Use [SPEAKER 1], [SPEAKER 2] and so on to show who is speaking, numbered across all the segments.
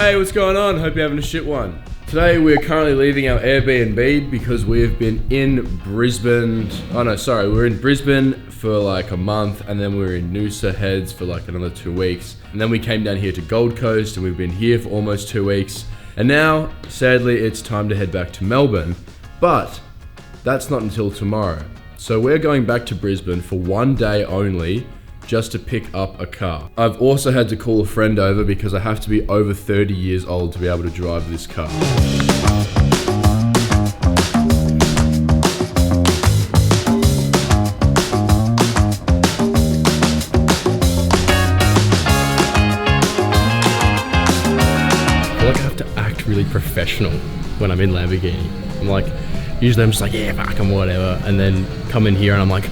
[SPEAKER 1] Hey, what's going on? Hope you're having a shit one. Today we're currently leaving our Airbnb because we've been in Brisbane. We're in Brisbane for like a month, and then we were in Noosa Heads for like another 2 weeks. And then we came down here to Gold Coast, and we've been here for almost 2 weeks. And now, sadly, it's time to head back to Melbourne. But that's not until tomorrow. So we're going back to Brisbane for 1 day only, just to pick up a car. I've also had to call a friend over because I have to be over 30 years old to be able to drive this car. I feel like I have to act really professional when I'm in Lamborghini. I'm like, usually I'm just like, yeah, fuck 'em, whatever. And then come in here and I'm like,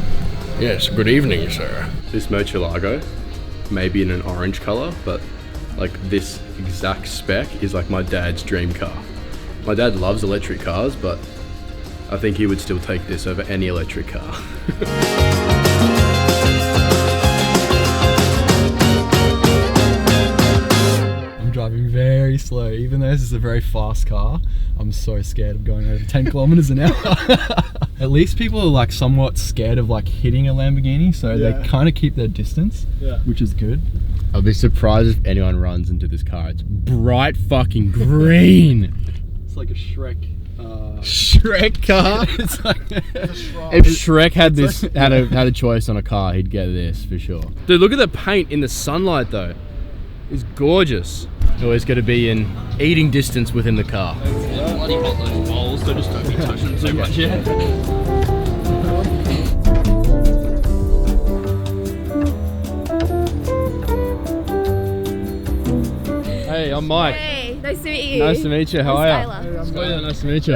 [SPEAKER 1] yes, good evening, sir. This Murcielago, maybe in an orange color, but like this exact spec is like my dad's dream car. My dad loves electric cars, but I think he would still take this over any electric car.
[SPEAKER 2] I'm driving very slow, even though this is a very fast car. I'm so scared of going over 10 kilometers an hour. At least people are like somewhat scared of like hitting a Lamborghini, so they kind of keep their distance, which is good.
[SPEAKER 1] I'll be surprised if anyone runs into this car. It's bright fucking green.
[SPEAKER 2] It's like a Shrek
[SPEAKER 1] car.
[SPEAKER 2] It's like
[SPEAKER 1] if Shrek had this had a choice on a car, he'd get this for sure. Dude, look at the paint in the sunlight though. It's gorgeous. Always got to be in eating distance within the car.
[SPEAKER 3] Bloody hot those bowls, so just don't be touching them so much.
[SPEAKER 1] Hey, I'm Mike.
[SPEAKER 4] Hey, nice to meet you.
[SPEAKER 1] Nice to meet you. How are you?
[SPEAKER 4] Skylar.
[SPEAKER 1] Nice to meet you.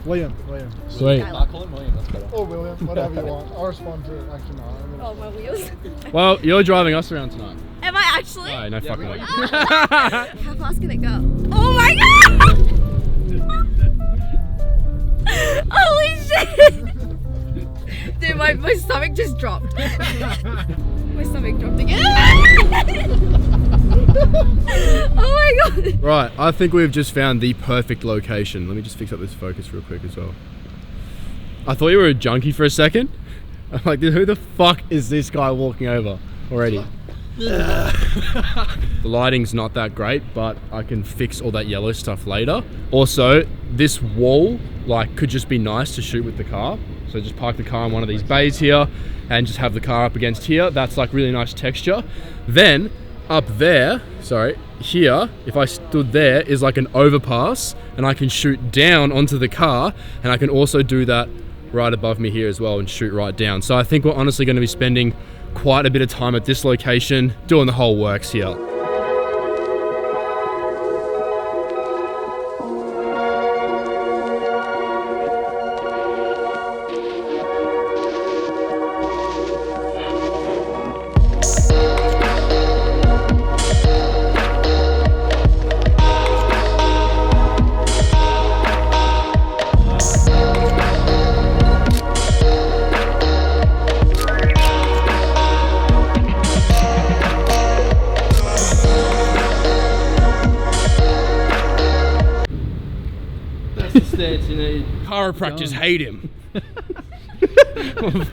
[SPEAKER 4] William?
[SPEAKER 5] William.
[SPEAKER 1] Sweet.
[SPEAKER 3] I'll call him William, that's better.
[SPEAKER 5] Or William, whatever you want. I'll respond to it. Actually, no.
[SPEAKER 4] Oh, my wheels.
[SPEAKER 1] Well, you're driving us around tonight.
[SPEAKER 4] Am I actually?
[SPEAKER 1] No, no fucking way.
[SPEAKER 4] How fast can it go? Oh my god! Holy shit! Dude, my stomach just dropped. My stomach dropped again. Oh my god!
[SPEAKER 1] Right, I think we've just found the perfect location. Let me just fix up this focus real quick as well. I thought you were a junkie for a second. I'm like, who the fuck is this guy walking over already? The lighting's not that great, but I can fix all that yellow stuff later. Also, this wall could just be nice to shoot with the car. So just park the car in one of these bays here and just have the car up against here. That's like really nice texture. Then up there, here, if I stood there, is like an overpass, and I can shoot down onto the car, and I can also do that right above me here as well and shoot right down. So I think we're honestly going to be spending quite a bit of time at this location doing the whole works here. Stance, you know, chiropractors hate him.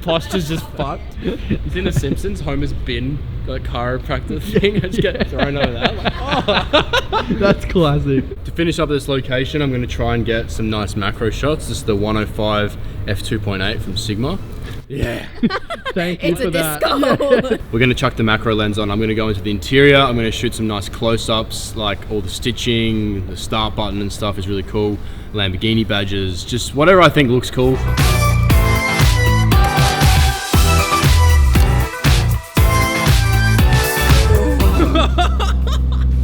[SPEAKER 1] Posture's just fucked. He's in The Simpsons. Homer's bin got a chiropractor thing. I just get thrown over that. Like, oh.
[SPEAKER 2] That's classic.
[SPEAKER 1] To finish up this location, I'm going to try and get some nice macro shots. This is the 105 f2.8 from Sigma. Yeah. Thank you for that. We're going to chuck the macro lens on. I'm going to go into the interior. I'm going to shoot some nice close-ups, like all the stitching, the start button and stuff is really cool. Lamborghini badges, just whatever I think looks cool.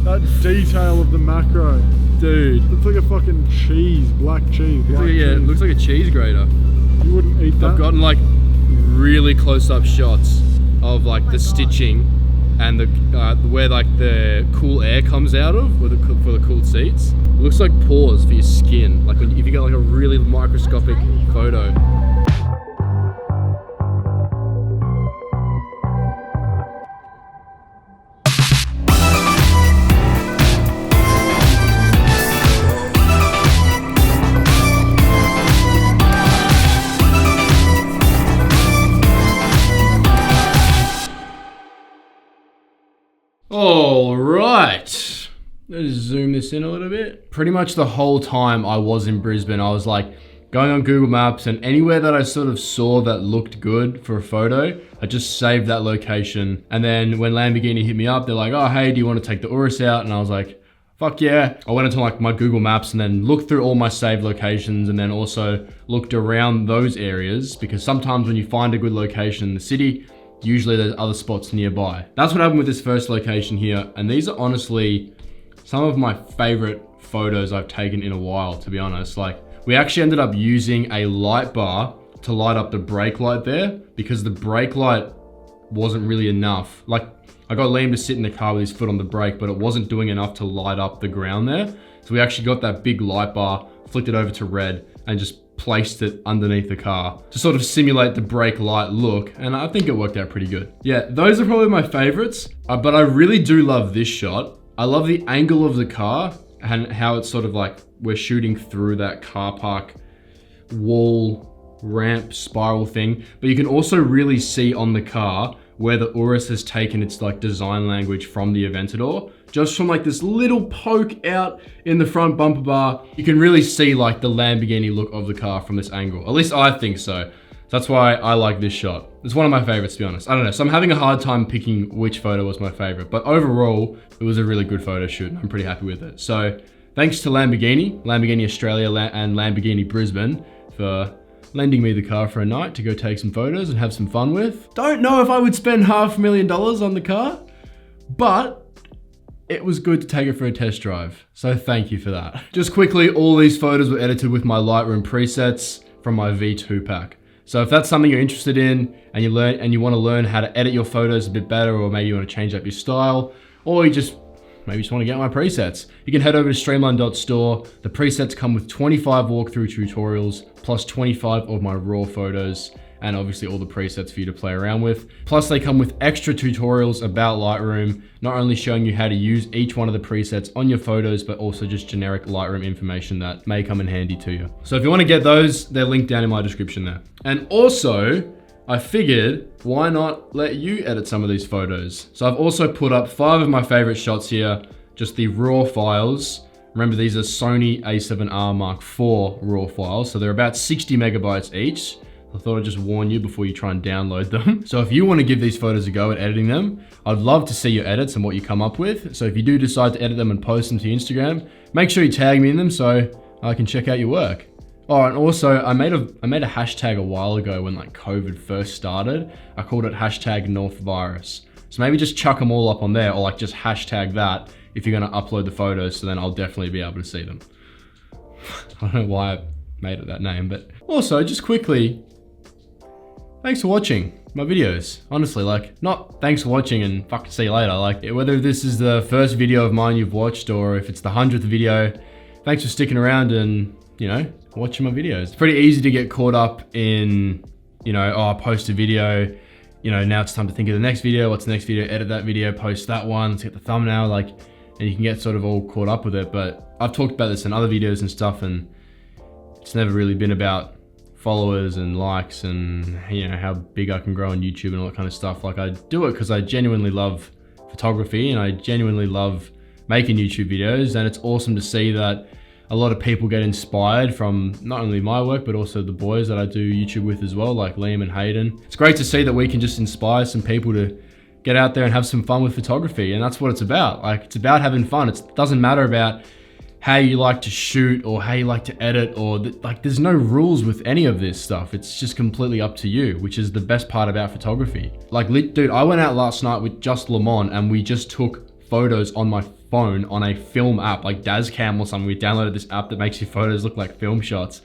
[SPEAKER 5] That detail of the macro.
[SPEAKER 1] Dude.
[SPEAKER 5] It's like a fucking cheese, black cheese.
[SPEAKER 1] It looks like a cheese grater.
[SPEAKER 5] You wouldn't eat that?
[SPEAKER 1] I've gotten like really close-up shots of like the stitching and the where like the cool air comes out of for the cooled seats. It looks like pores for your skin, like if you get like a really microscopic photo. Let's zoom this in a little bit. Pretty much the whole time I was in Brisbane, I was like going on Google Maps, and anywhere that I sort of saw that looked good for a photo, I just saved that location. And then when Lamborghini hit me up, they're like, oh, hey, do you want to take the Urus out? And I was like, fuck yeah. I went into like my Google Maps and then looked through all my saved locations, and then also looked around those areas, because sometimes when you find a good location in the city, usually there's other spots nearby. That's what happened with this first location here. And these are honestly some of my favorite photos I've taken in a while, to be honest. Like, we actually ended up using a light bar to light up the brake light there, because the brake light wasn't really enough. Like, I got Liam to sit in the car with his foot on the brake, but it wasn't doing enough to light up the ground there. So we actually got that big light bar, flicked it over to red, and just placed it underneath the car to sort of simulate the brake light look. And I think it worked out pretty good. Yeah, those are probably my favorites, but I really do love this shot. I love the angle of the car and how it's sort of like we're shooting through that car park wall ramp spiral thing, but you can also really see on the car where the Urus has taken its like design language from the Aventador. Just from like this little poke out in the front bumper bar, you can really see like the Lamborghini look of the car from this angle. At least I think so. That's why I like this shot. It's one of my favorites, to be honest. I don't know, so I'm having a hard time picking which photo was my favorite, but overall, it was a really good photo shoot. I'm pretty happy with it. So thanks to Lamborghini Australia and Lamborghini Brisbane for lending me the car for a night to go take some photos and have some fun with. Don't know if I would spend $500,000 on the car, but it was good to take it for a test drive. So thank you for that. Just quickly, all these photos were edited with my Lightroom presets from my V2 pack. So if that's something you're interested in and you want to learn how to edit your photos a bit better, or maybe you want to change up your style, or you just want to get my presets, you can head over to streamline.store. The presets come with 25 walkthrough tutorials, plus 25 of my raw photos, and obviously all the presets for you to play around with. Plus they come with extra tutorials about Lightroom, not only showing you how to use each one of the presets on your photos, but also just generic Lightroom information that may come in handy to you. So if you want to get those, they're linked down in my description there. And also, I figured, why not let you edit some of these photos? So I've also put up 5 of my favorite shots here, just the raw files. Remember, these are Sony a7R Mark IV raw files, so they're about 60 megabytes each. I thought I'd just warn you before you try and download them. So if you want to give these photos a go at editing them, I'd love to see your edits and what you come up with. So if you do decide to edit them and post them to Instagram, make sure you tag me in them so I can check out your work. Oh, and also I made a hashtag a while ago when like COVID first started. I called it #NorthVirus. So maybe just chuck them all up on there, or like just hashtag that if you're gonna upload the photos, so then I'll definitely be able to see them. I don't know why I made it that name, but also just quickly, thanks for watching my videos. Honestly, like, not thanks for watching and fucking see you later. Like, whether this is the first video of mine you've watched or if it's the 100th video, thanks for sticking around and, you know, watching my videos. It's pretty easy to get caught up in, you know, oh, I post a video, you know, now it's time to think of the next video. What's the next video? Edit that video, post that one, let's get the thumbnail, like, and you can get sort of all caught up with it. But I've talked about this in other videos and stuff, and it's never really been about followers and likes and, you know, how big I can grow on YouTube and all that kind of stuff. Like, I do it because I genuinely love photography and I genuinely love making YouTube videos, and it's awesome to see that a lot of people get inspired from not only my work, but also the boys that I do YouTube with as well, like Liam and Hayden. It's great to see that we can just inspire some people to get out there and have some fun with photography, and that's what it's about. Like, it's about having fun. It doesn't matter about how you like to shoot or how you like to edit, or like, there's no rules with any of this stuff. It's just completely up to you, which is the best part about photography. Like, dude, I went out last night with just Lamont and we just took photos on my phone on a film app, like Dazcam or something. We downloaded this app that makes your photos look like film shots.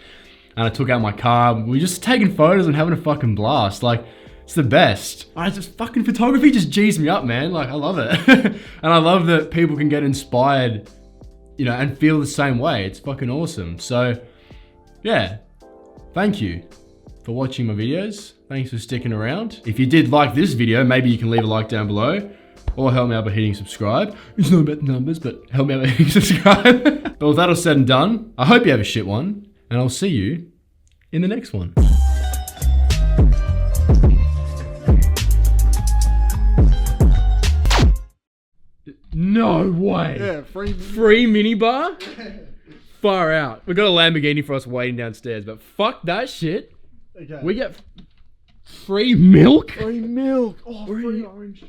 [SPEAKER 1] And I took out my car. We just taking photos and having a fucking blast. Like, it's the best. I just fucking, photography just G's me up, man. Like, I love it. And I love that people can get inspired, you know, and feel the same way. It's fucking awesome. So yeah, thank you for watching my videos. Thanks for sticking around. If you did like this video, maybe you can leave a like down below, or help me out by hitting subscribe. It's not about the numbers, but help me out by hitting subscribe. But with that all said and done, I hope you have a shit one, and I'll see you in the next one. No way. way.
[SPEAKER 5] Yeah, free.
[SPEAKER 1] Free minibar? Far out. We got a Lamborghini for us waiting downstairs, but fuck that shit.
[SPEAKER 5] Okay.
[SPEAKER 1] We get free milk?
[SPEAKER 5] free milk. Oh, free orange.